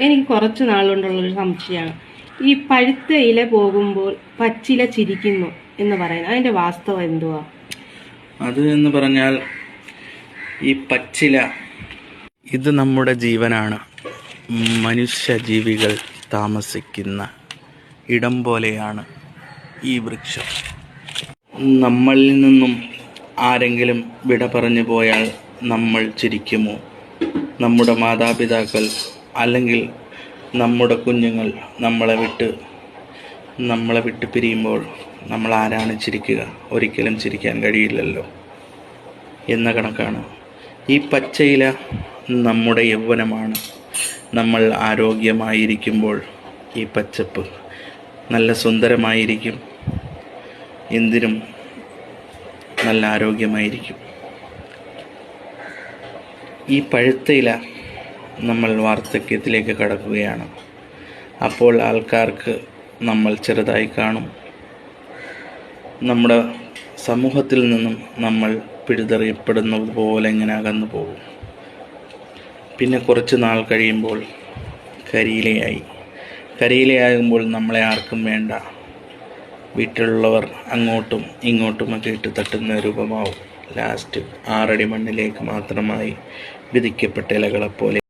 എനിക്ക് കുറച്ച് നാളുകൊണ്ടുള്ളൊരു സംശയമാണ്. ഈ പഴുത്ത ഇല പോകുമ്പോൾ പച്ചില ചിരിക്കുന്നു എന്ന് പറയുന്നത് അതിന്റെ വാസ്തവം എന്തുവാ? അത് എന്ന് പറഞ്ഞാൽ ഈ പച്ചില ഇത് നമ്മുടെ ജീവനാണ്. മനുഷ്യജീവികൾ താമസിക്കുന്ന ഇടം പോലെയാണ് ഈ വൃക്ഷം. നമ്മളിൽ നിന്നും ആരെങ്കിലും വിട പറഞ്ഞു പോയാൽ നമ്മൾ ചിരിക്കുമോ? നമ്മുടെ മാതാപിതാക്കൾ അല്ലെങ്കിൽ നമ്മുടെ കുഞ്ഞുങ്ങൾ നമ്മളെ വിട്ട് പിരിയുമ്പോൾ നമ്മൾ ആരാണ് ചിരിക്കുക? ഒരിക്കലും ചിരിക്കാൻ കഴിയില്ലല്ലോ എന്ന കണക്കാണ്. ഈ പച്ചയില നമ്മുടെ യൗവനമാണ്. നമ്മൾ ആരോഗ്യമായിരിക്കുമ്പോൾ ഈ പച്ചപ്പ് നല്ല സുന്ദരമായിരിക്കും, എന്തിനും നല്ല ആരോഗ്യമായിരിക്കും. ഈ പഴുത്ത ഇല നമ്മൾ വാർദ്ധക്യത്തിലേക്ക് കടക്കുകയാണ്. അപ്പോൾ ആൾക്കാർക്ക് നമ്മൾ ചെറുതായി കാണും. നമ്മുടെ സമൂഹത്തിൽ നിന്നും നമ്മൾ പിഴുതെറിയപ്പെടുന്നത് പോലെ ഇങ്ങനെ അകന്നു പോകും. പിന്നെ കുറച്ച് നാൾ കഴിയുമ്പോൾ കരിയിലയാകുമ്പോൾ നമ്മളെ ആർക്കും വേണ്ട. വീട്ടിലുള്ളവർ അങ്ങോട്ടും ഇങ്ങോട്ടുമൊക്കെ ഇട്ട് തട്ടുന്ന രൂപമാവും. ലാസ്റ്റ് 6 അടി മണ്ണിലേക്ക് മാത്രമായി വിധിക്കപ്പെട്ട ഇലകളെപ്പോലെ